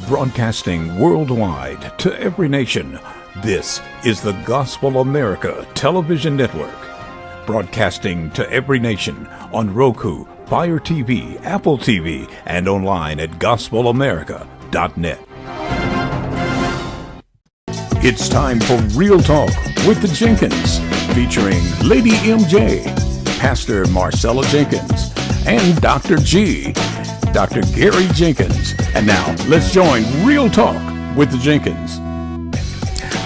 Broadcasting worldwide to every nation, this is the Gospel America Television Network. Broadcasting to every nation on Roku, Fire TV, Apple TV, and online at gospelamerica.net. It's time for Real Talk with the Jenkins, featuring Lady MJ, Pastor Marcella Jenkins, and Dr. G, Dr. Gary Jenkins. And now, let's join Real Talk with the Jenkins.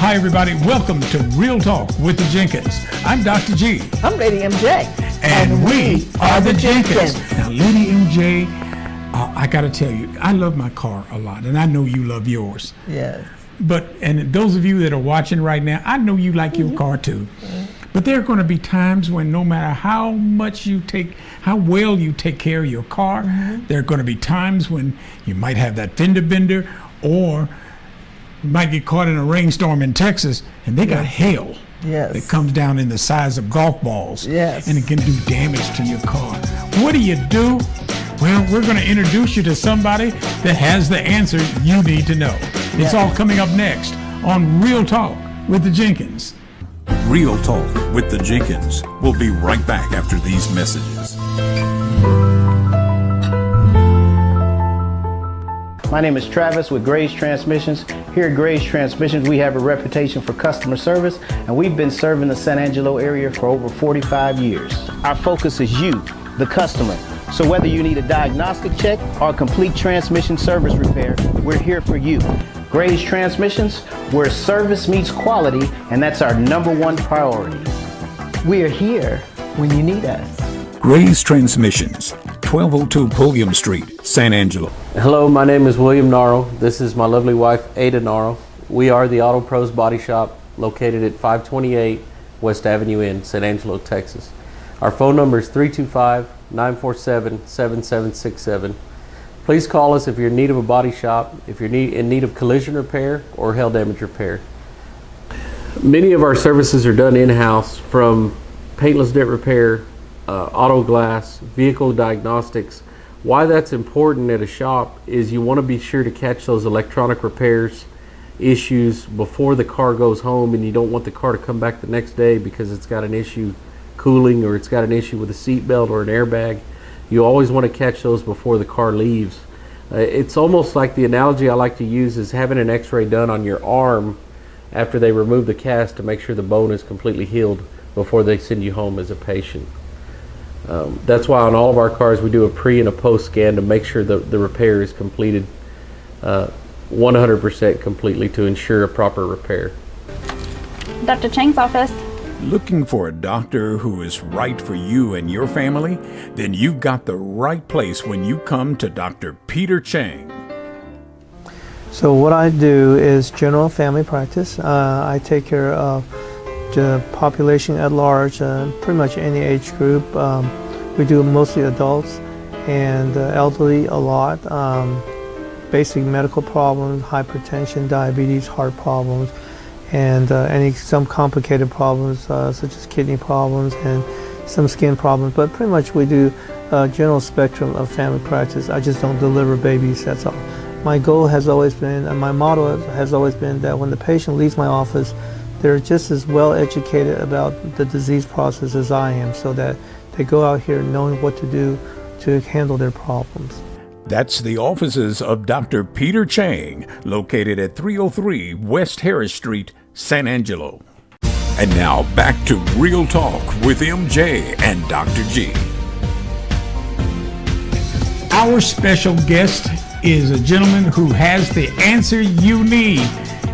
Hi, everybody. Welcome to Real Talk with the Jenkins. I'm Dr. G. I'm Lady MJ. And we are the Jenkins. Now, Lady MJ, I got to tell you, I love my car a lot, and I know you love yours. Yes. And those of you that are watching right now, I know you like your car too. But there are going to be times when no matter how well you take care of your car, there are going to be times when you might have that fender bender, or you might get caught in a rainstorm in Texas and they got hail that comes down in the size of golf balls. Yes. And it can do damage to your car. What do? Well, we're going to introduce you to somebody that has the answer you need to know. It's all coming up next on Real Talk with the Jenkins. Real Talk with the Jenkins. We'll be right back after these messages. My name is Travis with Grace Transmissions. Here at Grace Transmissions, we have a reputation for customer service, and we've been serving the San Angelo area for over 45 years. Our focus is you, the customer. So whether you need a diagnostic check or a complete transmission service repair, we're here for you. Grace Transmissions, where service meets quality, and that's our #1 priority. We are here when you need us. Grace Transmissions, 1202 Pulliam Street, San Angelo. Hello, my name is William Narro. This is my lovely wife, Ada Narro. We are the Auto Pros Body Shop located at 528 West Avenue in San Angelo, Texas. Our phone number is 325-947-7767. Please call us if you're in need of a body shop, if you're in need of collision repair or hail damage repair. Many of our services are done in-house, from paintless dent repair, auto glass, vehicle diagnostics. Why that's important at a shop is you want to be sure to catch those electronic repairs issues before the car goes home, and you don't want the car to come back the next day because it's got an issue cooling, or it's got an issue with a seat belt or an airbag. You always want to catch those before the car leaves. It's almost like, the analogy I like to use is having an x-ray done on your arm after they remove the cast to make sure the bone is completely healed before they send you home as a patient. That's why on all of our cars we do a pre and a post scan to make sure the repair is completed 100% completely to ensure a proper repair. Dr. Chang's office. Looking for a doctor who is right for you and your family? Then you've got the right place when you come to Dr. Peter Chang. So what I do is general family practice. I take care of the population at large, pretty much any age group. We do mostly adults and elderly a lot. Basic medical problems, hypertension, diabetes, heart problems, and some complicated problems such as kidney problems and some skin problems. But pretty much we do a general spectrum of family practice. I just don't deliver babies, that's all. My goal has always been, and my motto has always been, that when the patient leaves my office, they're just as well educated about the disease process as I am, so that they go out here knowing what to do to handle their problems. That's the offices of Dr. Peter Chang, located at 303 West Harris Street, San Angelo. And now back to Real Talk with MJ and Dr. G. Our special guest is a gentleman who has the answer you need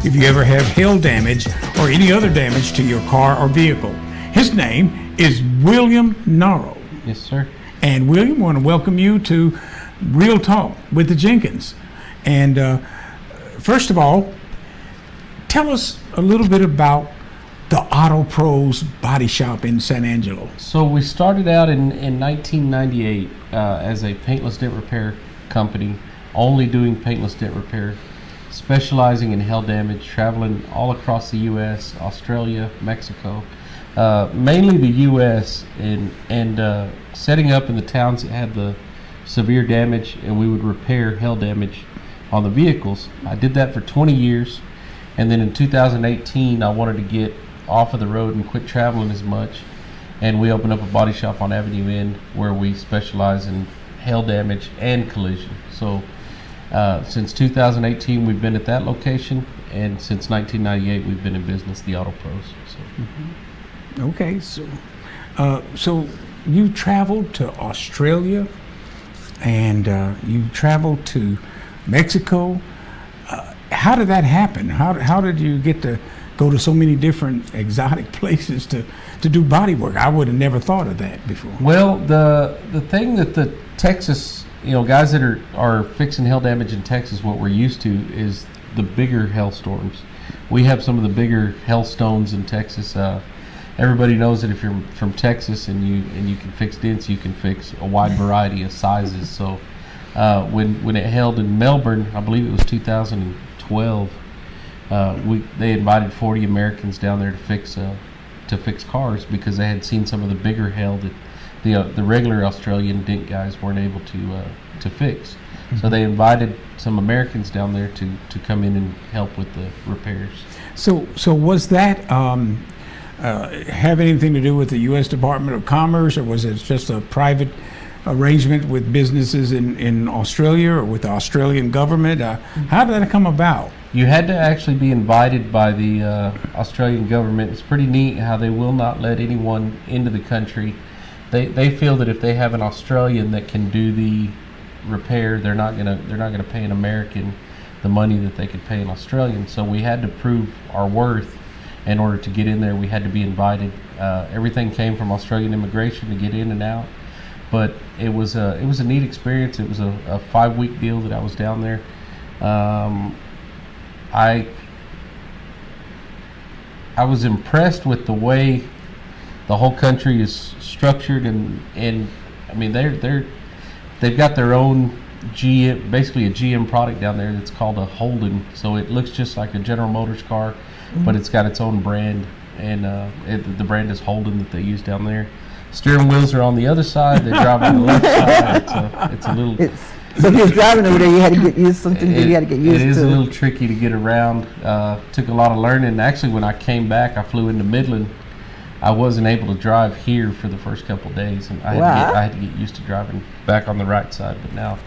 if you ever have hail damage or any other damage to your car or vehicle. His name is William Narro. Yes, sir. And William, I want to welcome you to Real Talk with the Jenkins. And first of all, tell us a little bit about the Auto Pros Body Shop in San Angelo. So we started out in 1998 as a paintless dent repair company, only doing paintless dent repair, specializing in hail damage, traveling all across the U.S., Australia, Mexico, mainly the U.S., and setting up in the towns that had the severe damage, and we would repair hail damage on the vehicles. I did that for 20 years, and then in 2018 I wanted to get off of the road and quit traveling as much, and we opened up a body shop on Avenue N where we specialize in hail damage and collision. So since 2018 we've been at that location, and since 1998 we've been in business, the Auto Pros. So. Okay, so you traveled to Australia, and you traveled to Mexico. How did that happen? How did you get to go to so many different exotic places to do body work? I would have never thought of that before. Well, the thing that the Texas, guys that are fixing hail damage in Texas, what we're used to is the bigger hailstorms. We have some of the bigger hailstones in Texas. Everybody knows that if you're from Texas and you can fix dents, you can fix a wide variety of sizes. So when it hailed in Melbourne, I believe it was 2012, they invited 40 Americans down there to fix cars because they had seen some of the bigger hail that the regular Australian dent guys weren't able to fix. Mm-hmm. So they invited some Americans down there to come in and help with the repairs. So was that have anything to do with the U.S. Department of Commerce, or was it just a private arrangement with businesses in Australia or with the Australian government? How did that come about? You had to actually be invited by the Australian government. It's pretty neat how they will not let anyone into the country. They feel that if they have an Australian that can do the repair, they're not gonna pay an American the money that they could pay an Australian. So we had to prove our worth in order to get in there. We had to be invited. Everything came from Australian immigration to get in and out. But it was a neat experience. It was a 5-week deal that I was down there. I was impressed with the way the whole country is structured, and I mean they've got their own GM, basically a GM product down there that's called a Holden. So it looks just like a General Motors car, mm-hmm. but it's got its own brand, and the brand is Holden that they use down there. Steering wheels are on the other side. They drive on the left side. It's a little. So if you was driving over there, you had to get used to something that you had to get used to. It is a little tricky to get around. Took a lot of learning. Actually, when I came back, I flew into Midland. I wasn't able to drive here for the first couple of days, and I had to get used to driving back on the right side. But now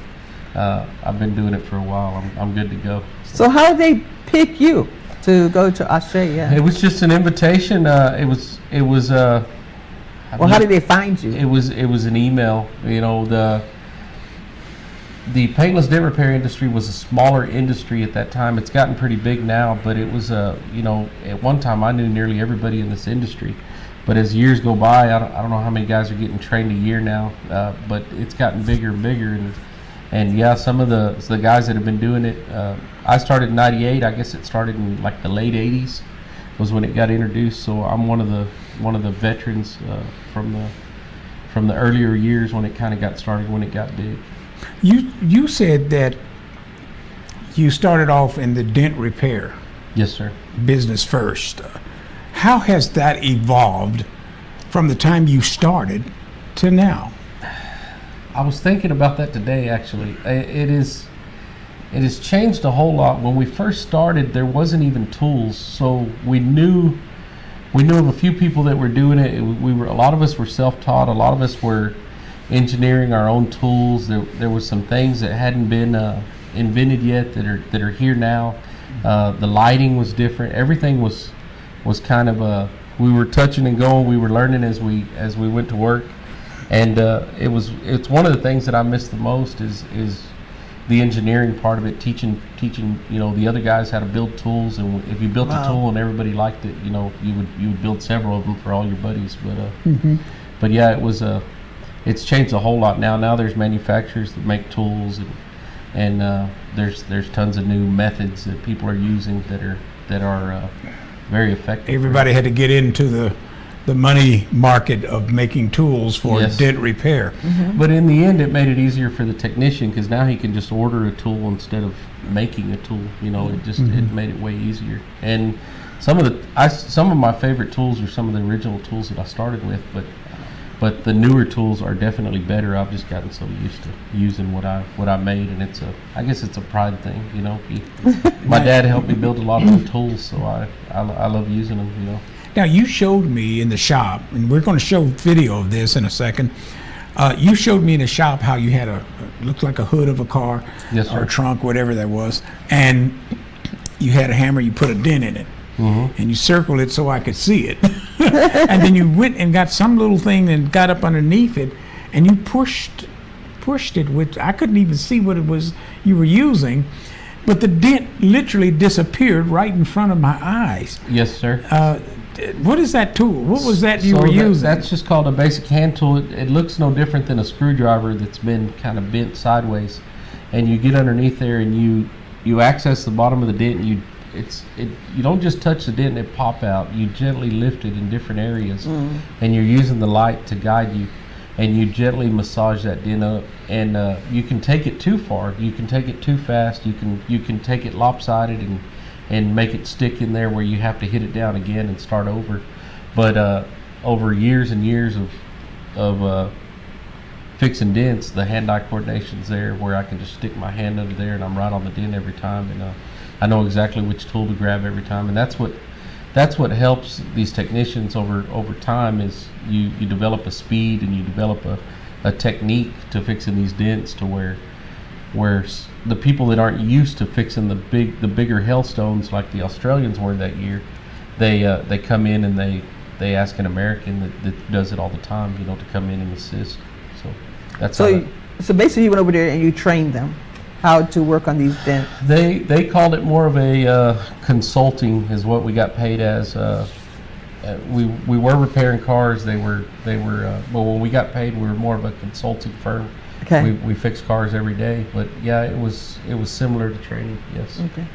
I've been doing it for a while. I'm good to go. So how did they pick you to go to Australia? It was just an invitation. It was. How did they find you? It was an email. The paintless dent repair industry was a smaller industry at that time. It's gotten pretty big now, but it was at one time I knew nearly everybody in this industry. But as years go by, I don't know how many guys are getting trained a year now, but it's gotten bigger and bigger. And yeah, some of the guys that have been doing it, I started in '98. I guess it started in like the late '80s was when it got introduced. So I'm one of the veterans from the earlier years when it kind of got started, when it got big. You said that you started off in the dent repair. Yes, sir. Business first. How has that evolved from the time you started to now? I was thinking about that today, actually. It has changed a whole lot. When we first started, there wasn't even tools, so we knew of a few people that were doing it. A lot of us were self-taught. A lot of us were engineering our own tools. There was some things that hadn't been invented yet that are here now. The lighting was different. Everything was kind of we were touching and going. We were learning as we went to work, and it's one of the things that I miss the most is the engineering part of it. Teaching the other guys how to build tools, and if you built a tool and everybody liked it, you would build several of them for all your buddies. But yeah, it's changed a whole lot now. Now there's manufacturers that make tools, and there's tons of new methods that people are using that are very effective. Everybody had to get into the money market of making tools for dent repair. Mm-hmm. But in the end, it made it easier for the technician, because now he can just order a tool instead of making a tool. It just it made it way easier. And some of my favorite tools are some of the original tools that I started with, but But the newer tools are definitely better. I've just gotten so used to using what I made, and I guess it's a pride thing, you know. My dad helped me build a lot of the tools, so I love using them, you know. Now, you showed me in the shop, and we're going to show video of this in a second. You showed me in the shop how you had looked like a hood of a car, Yes, sir. or a trunk, whatever that was, and you had a hammer, you put a dent in it, and you circled it so I could see it. And then you went and got some little thing and got up underneath it, and you pushed it with, I couldn't even see what it was you were using, but the dent literally disappeared right in front of my eyes. Yes, sir. What is that tool? What was that you So were using? That's just called a basic hand tool. It looks no different than a screwdriver that's been kind of bent sideways, and you get underneath there and you access the bottom of the dent. And you don't just touch the dent and it pop out. You gently lift it in different areas, and you're using the light to guide you, and you gently massage that dent up. And you can take it too far. You can take it too fast. You can take it lopsided and make it stick in there where you have to hit it down again and start over. But over years and years of fixing dents, the hand-eye coordination's there where I can just stick my hand under there and I'm right on the dent every time, and I know exactly which tool to grab every time. And that's what helps these technicians over time, is you develop a speed and you develop a technique to fixing these dents, to where the people that aren't used to fixing the bigger hailstones like the Australians were that year, they come in and they ask an American that does it all the time, you know, to come in and assist. So that's So basically you went over there and you trained them how to work on these dents. They called it more of a consulting, is what we got paid as. We were repairing cars. They were. Well, when we got paid, we were more of a consulting firm. Okay. We fixed cars every day, but yeah, it was similar to training. Yes. Okay.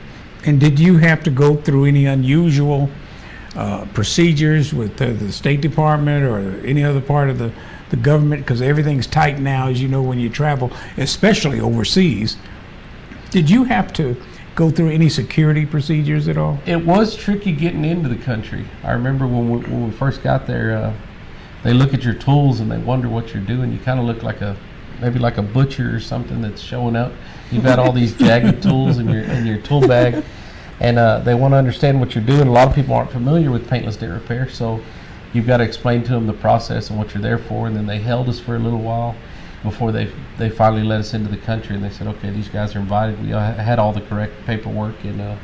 And did you have to go through any unusual procedures with the State Department or any other part of the government? Because everything's tight now, as you know, when you travel, especially overseas. Did you have to go through any security procedures at all? It was tricky getting into the country. I remember when we first got there, they look at your tools and they wonder what you're doing. You kind of look maybe like a butcher or something that's showing up. You've got all these jagged tools in your tool bag, and they want to understand what you're doing. A lot of people aren't familiar with paintless dent repair, so you've got to explain to them the process and what you're there for. And then they held us for a little while before they finally let us into the country, and they said, okay, these guys are invited. We had all the correct paperwork, and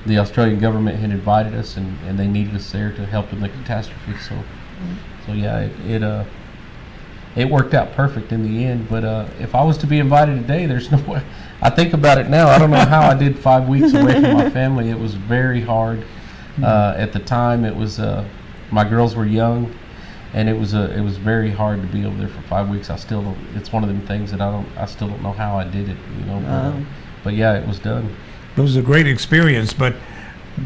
the Australian government had invited us, and they needed us there to help in the catastrophe. So yeah, it worked out perfect in the end. But if I was to be invited today, there's no way. I think about it now, I don't know how I did 5 weeks away from my family. It was very hard. At the time, it was my girls were young, and it was very hard to be over there for 5 weeks. It's one of them things that I still don't know how I did it, you know. But yeah, it was done. It was a great experience, but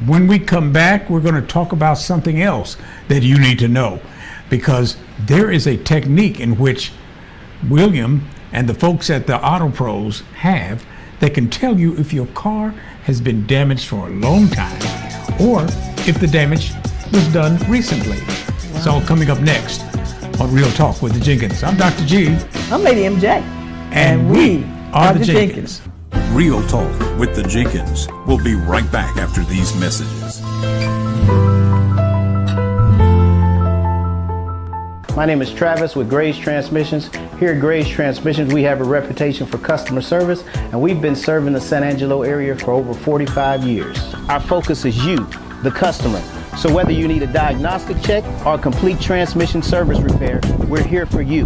when we come back, we're going to talk about something else that you need to know, because there is a technique in which William and the folks at the Auto Pros have that can tell you if your car has been damaged for a long time or if the damage was done recently. It's all coming up next on Real Talk with the Jenkins. I'm Dr. G. I'm Lady MJ. And we are the Jenkins. Real Talk with the Jenkins. We'll be right back after these messages. My name is Travis with Grace Transmissions. Here at Grace Transmissions, we have a reputation for customer service, and we've been serving the San Angelo area for over 45 years. Our focus is you, the customer. So whether you need a diagnostic check or a complete transmission service repair, we're here for you.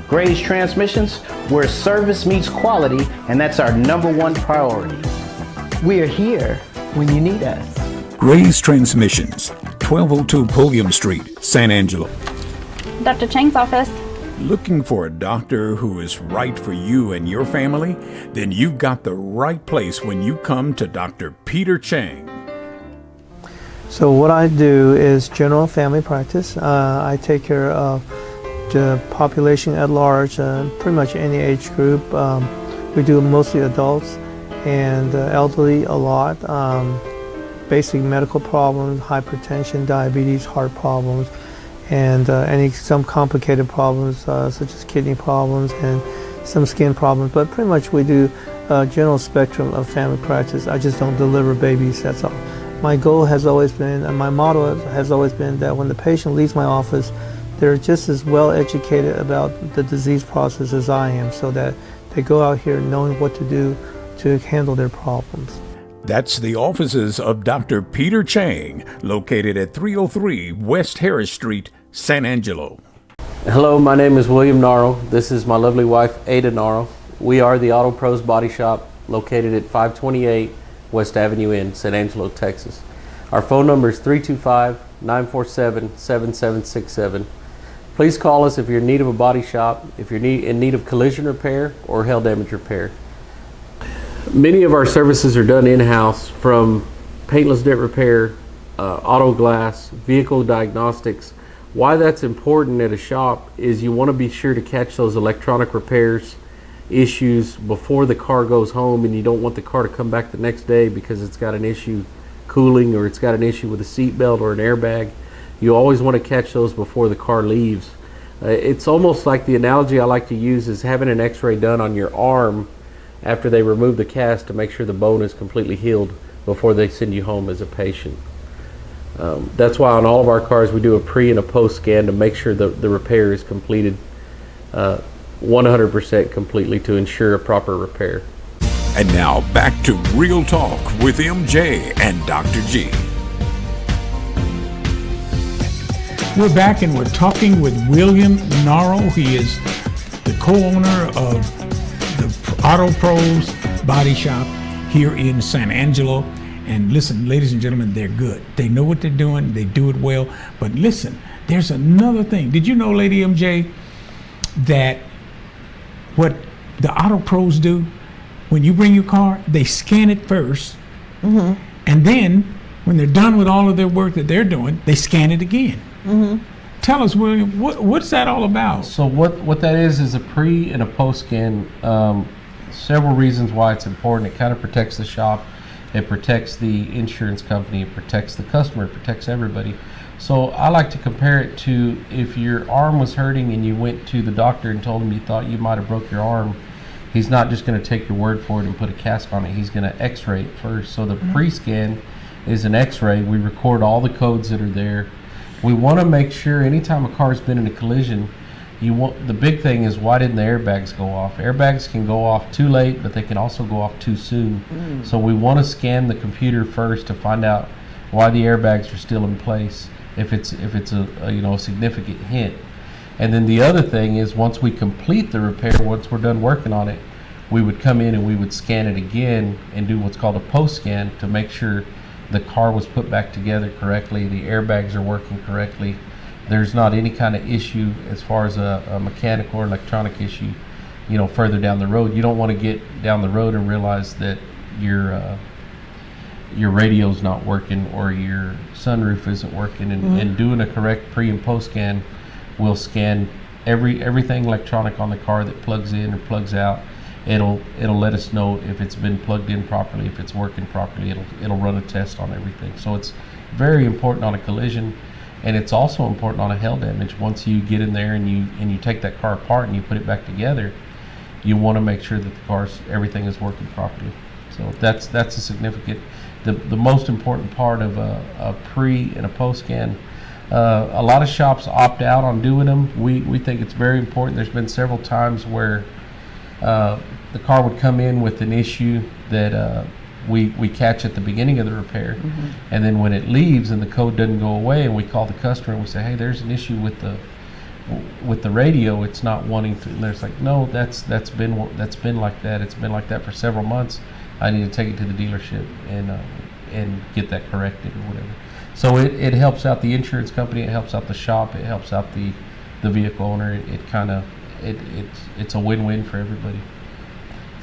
Grace Transmissions, where service meets quality, and that's our #1 priority. We're here when you need us. Gray's Transmissions, 1202 Pulliam Street, San Angelo. Dr. Chang's office. Looking for a doctor who is right for you and your family? Then you've got the right place when you come to Dr. Peter Chang. So what I do is general family practice. I take care of the population at large, pretty much any age group. We do mostly adults and elderly a lot. Basic medical problems, hypertension, diabetes, heart problems, and some complicated problems such as kidney problems and some skin problems. But pretty much we do a general spectrum of family practice. I just don't deliver babies, that's all. My goal has always been, and my motto has always been, that when the patient leaves my office, they're just as well educated about the disease process as I am, so that they go out here knowing what to do to handle their problems. That's the offices of Dr. Peter Chang, located at 303 West Harris Street, San Angelo. Hello, my name is William Narro. This is my lovely wife, Ada Narro. We are the Auto Pros Body Shop, located at 528 West Avenue in San Angelo, Texas. Our phone number is 325-947-7767. Please call us if you're in need of a body shop, if you're in need of collision repair or hail damage repair. Many of our services are done in-house, from paintless dent repair, auto glass, vehicle diagnostics. Why that's important at a shop is you want to be sure to catch those electronic repairs issues before the car goes home, and you don't want the car to come back the next day because it's got an issue cooling, or it's got an issue with a seat belt or an airbag. You always want to catch those before the car leaves. It's almost like, the analogy I like to use is having an x-ray done on your arm after they remove the cast to make sure the bone is completely healed before they send you home as a patient. That's why on all of our cars we do a pre and a post scan to make sure the repair is completed 100% completely to ensure a proper repair. And now back to Real Talk with MJ and Dr. G. We're back and we're talking with William Narro. He is the co-owner of the Auto Pros Body Shop here in San Angelo. And listen, ladies and gentlemen, they're good. They know what they're doing. They do it well. But listen, there's another thing. Did you know, Lady MJ, that what the Auto Pros do, when you bring your car, they scan it first. Mm-hmm. And then when they're done with all of their work that they're doing, they scan it again. Mm-hmm. Tell us, William, what's that all about? So what that is a pre and a post scan. Several reasons why it's important. It kind of protects the shop. It protects the insurance company. It protects the customer. It protects everybody. So I like to compare it to if your arm was hurting and you went to the doctor and told him you thought you might have broke your arm. He's not just going to take your word for it and put a cast on it. He's going to x-ray it first. So the pre-scan is an x-ray. We record all the codes that are there. We want to make sure anytime a car's been in a collision, the big thing is, why didn't the airbags go off? Airbags can go off too late, but they can also go off too soon. So we want to scan the computer first to find out why the airbags are still in place, if it's a significant hit. And then the other thing is, once we complete the repair, once we're done working on it, we would come in and we would scan it again and do what's called a post scan to make sure the car was put back together correctly, the airbags are working correctly, there's not any kind of issue as far as a mechanical or electronic issue, further down the road. You don't want to get down the road and realize that your radio's not working or your sunroof isn't working, and doing a correct pre and post scan will scan everything electronic on the car that plugs in or plugs out. It'll let us know if it's been plugged in properly, if it's working properly. It'll run a test on everything. So it's very important on a collision, and it's also important on a hail damage. Once you get in there and you take that car apart and you put it back together, you want to make sure that everything is working properly. So that's a significant, the most important part of a pre and a post scan. A lot of shops opt out on doing them. We think it's very important. There's been several times where the car would come in with an issue that we catch at the beginning of the repair, and then when it leaves and the code doesn't go away, and we call the customer and we say, hey, there's an issue with the radio, it's not wanting to, and they're like, no, that's been like that. It's been like that for several months. I need to take it to the dealership and get that corrected or whatever. So it helps out the insurance company, it helps out the shop, it helps out the vehicle owner. It's a win-win for everybody.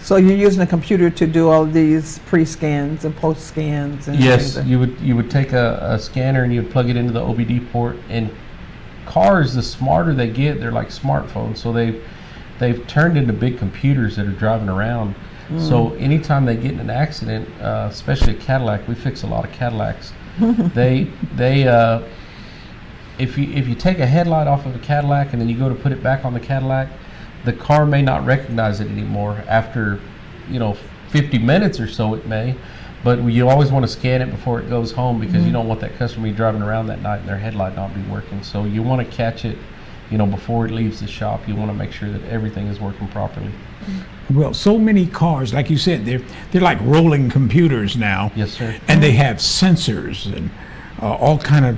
So you're using a computer to do all these pre-scans and post-scans? And yes, you would take a scanner and you would plug it into the OBD port. And cars, the smarter they get, they're like smartphones. So they've turned into big computers that are driving around. So anytime they get in an accident, especially a Cadillac, we fix a lot of Cadillacs. if you take a headlight off of a Cadillac and then you go to put it back on the Cadillac, the car may not recognize it anymore. After 50 minutes or so it may, but you always want to scan it before it goes home, because you don't want that customer to be driving around that night and their headlight not be working. So you want to catch it before it leaves the shop. You want to make sure that everything is working properly. Well, so many cars, like you said, they're like rolling computers now. Yes, sir. And they have sensors and all kind of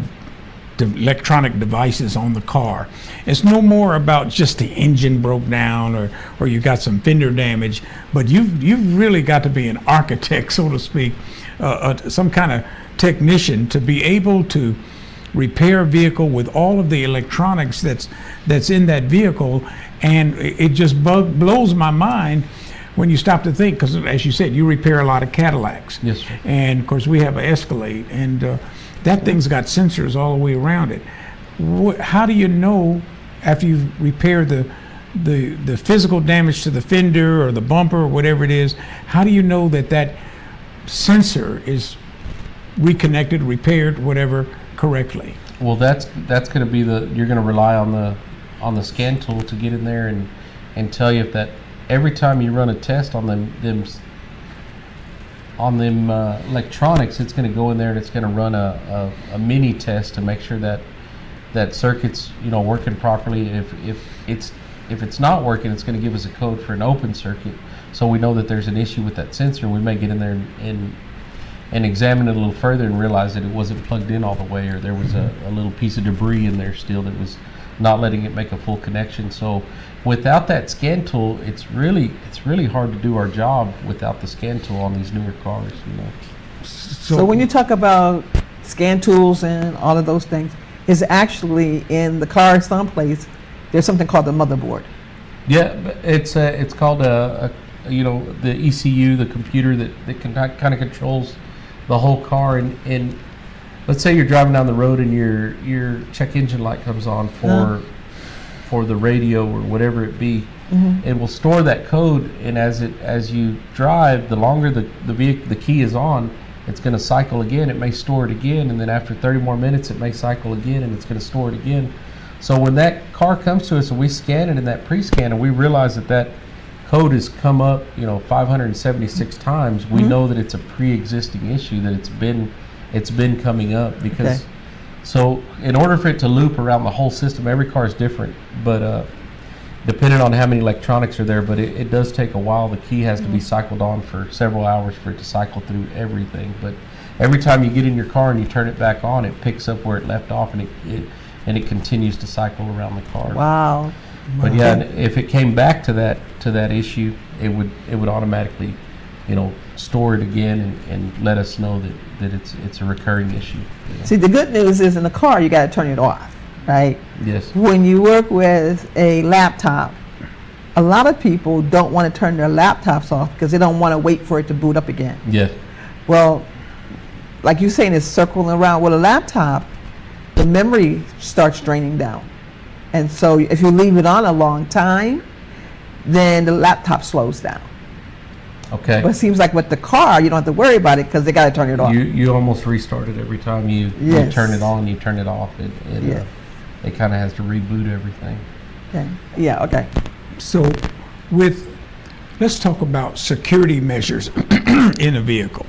electronic devices on the car. It's no more about just the engine broke down or you got some fender damage, but you've really got to be an architect, so to speak, some kind of technician to be able to repair a vehicle with all of the electronics that's in that vehicle. And it just blows my mind when you stop to think, because as you said, you repair a lot of Cadillacs. Yes, sir. And of course we have an Escalade, and that thing's got sensors all the way around it. How do you know, after you repair the physical damage to the fender or the bumper or whatever it is, how do you know that sensor is reconnected, repaired, whatever, correctly? Well, that's going to be you're going to rely on the scan tool to get in there and tell you if that, every time you run a test on them electronics, it's going to go in there and it's going to run a mini test to make sure that circuit's working properly. If it's not working, it's going to give us a code for an open circuit, so we know that there's an issue with that sensor. We may get in there and examine it a little further and realize that it wasn't plugged in all the way, or there was a little piece of debris in there still that was not letting it make a full connection. So without that scan tool, it's really hard to do our job without the scan tool on these newer cars. So when you talk about scan tools and all of those things, is actually in the car someplace there's something called the motherboard. Yeah, it's called the ECU, the computer that kind of controls the whole car. And let's say you're driving down the road and your check engine light comes on for the radio or whatever it be. It will store that code, and as you drive, the longer the key is on, it's going to cycle again. It may store it again, and then after 30 more minutes it may cycle again, and it's going to store it again. So when that car comes to us and we scan it in that pre-scan and we realize that code has come up 576 times, we know that it's a pre-existing issue, that it's been coming up. Because so in order for it to loop around the whole system, every car is different, but depending on how many electronics are there, but it does take a while. The key has to be cycled on for several hours for it to cycle through everything. But every time you get in your car and you turn it back on, it picks up where it left off, and it continues to cycle around the car. Wow. But yeah, if it came back to that issue, it would automatically store it again and let us know that it's a recurring issue. See, the good news is in the car you got to turn it off, right? Yes. When you work with a laptop, a lot of people don't want to turn their laptops off because they don't want to wait for it to boot up again. Yes. Well, like you're saying, it's circling around. With a laptop, the memory starts draining down. And so if you leave it on a long time, then the laptop slows down. Okay. But it seems like with the car, you don't have to worry about it because they got to turn it off. You almost restart it every time you turn it on, you turn it off. It kind of has to reboot everything. Okay. Yeah, okay. So let's talk about security measures in a vehicle.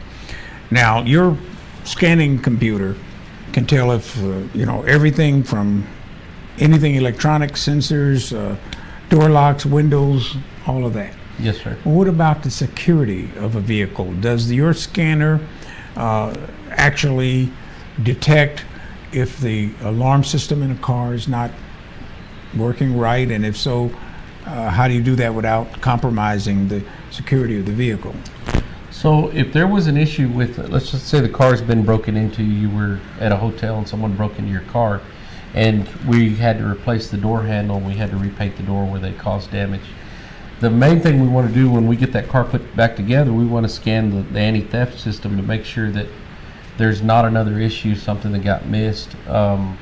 Now, your scanning computer can tell if, everything from anything electronic, sensors, door locks, windows, all of that. Yes, sir. Well, what about the security of a vehicle? Does your scanner actually detect if the alarm system in a car is not working right? And if so, how do you do that without compromising the security of the vehicle? So if there was an issue with, let's just say the car's been broken into, you were at a hotel and someone broke into your car, and we had to replace the door handle, we had to repaint the door where they caused damage. The main thing we want to do when we get that car put back together, we want to scan the anti-theft system to make sure that there's not another issue, something that got missed. A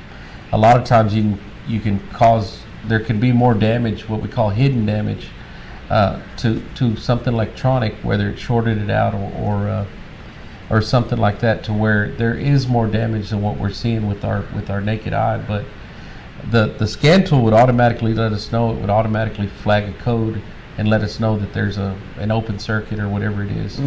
lot of times there can be more damage, what we call hidden damage, to something electronic, whether it shorted it out or or something like that, to where there is more damage than what we're seeing with our naked eye. But the scan tool would automatically let us know. It would automatically flag a code and let us know that there's an open circuit or whatever it is.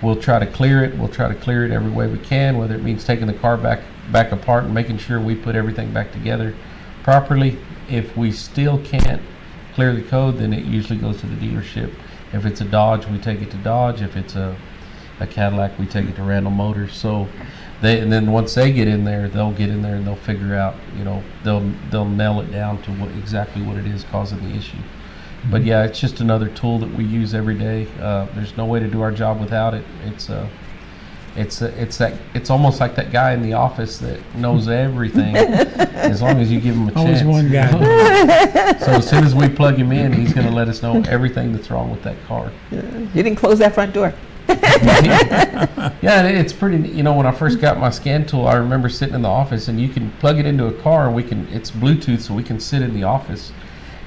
We'll try to clear it. We'll try to clear it every way we can, whether it means taking the car back apart and making sure we put everything back together properly. If we still can't clear the code, then it usually goes to the dealership. If it's a Dodge, we take it to Dodge. If it's a Cadillac, we take it to Randall Motors. So and then once they get in there, they'll get in there and they'll figure out, they'll nail it down to exactly what it is causing the issue. But yeah, it's just another tool that we use every day. There's no way to do our job without it. It's almost like that guy in the office that knows everything, as long as you give him a chance. Always one guy. So as soon as we plug him in, he's going to let us know everything that's wrong with that car. You didn't close that front door. Yeah, it's pretty. When I first got my scan tool, I remember sitting in the office, and you can plug it into a car, and it's Bluetooth, so we can sit in the office.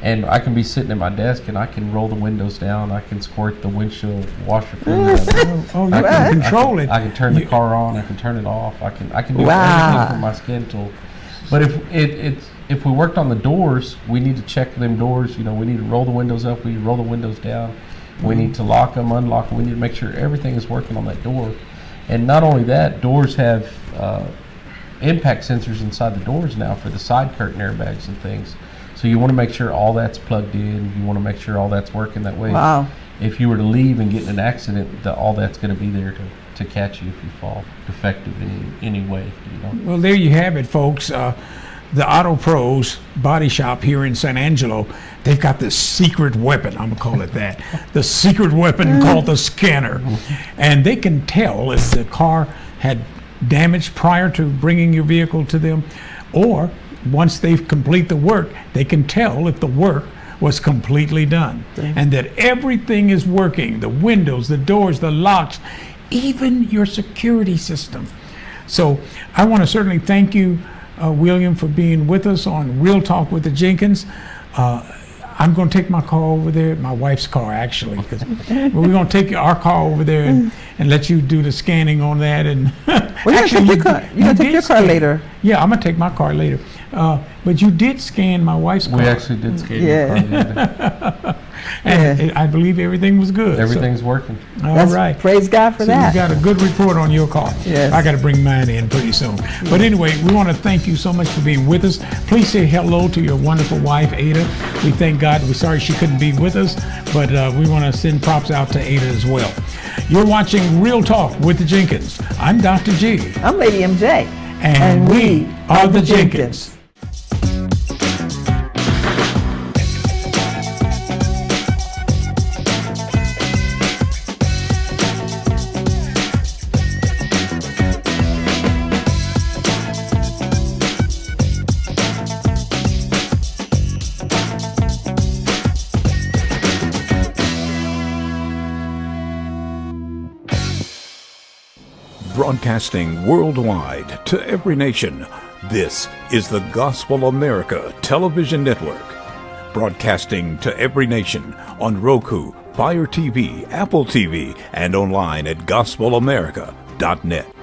And I can be sitting at my desk, and I can roll the windows down. I can squirt the windshield washer fluid. You can control it. I can turn the car on. I can turn it off. I can do everything from my scan tool. But if we worked on the doors, we need to check them doors. We need to roll the windows up. We need to roll the windows down. We need to lock them, unlock them. We need to make sure everything is working on that door. And not only that, doors have impact sensors inside the doors now for the side curtain airbags and things. So you want to make sure all that's plugged in. You want to make sure all that's working that way. Wow. If you were to leave and get in an accident, all that's going to be there to catch you if you fall defective in any way. Well, there you have it, folks. The Auto Pros Body Shop here in San Angelo, they've got this secret weapon, I'm going to call it that, the secret weapon called the scanner. And they can tell if the car had damage prior to bringing your vehicle to them, or once they've complete the work, they can tell if the work was completely done and that everything is working, the windows, the doors, the locks, even your security system. So I want to certainly thank you, William, for being with us on Real Talk with the Jenkins. I'm going to take my car over there, my wife's car actually, because we're going to take our car over there and let you do the scanning on that. And You're going to take your car later. Yeah, I'm going to take my car later. But you did scan my wife's car. We actually did scan your car later. And I believe everything was good. Everything's working. All right. Praise God for that. You got a good report on your car. Yes. I got to bring mine in pretty soon. But anyway, we want to thank you so much for being with us. Please say hello to your wonderful wife, Ada. We thank God. We're sorry she couldn't be with us, but we want to send props out to Ada as well. You're watching Real Talk with the Jenkins. I'm Dr. G. I'm Lady MJ. And we are the Jenkins. Broadcasting worldwide to every nation, this is the Gospel America Television Network. Broadcasting to every nation on Roku, Fire TV, Apple TV, and online at gospelamerica.net.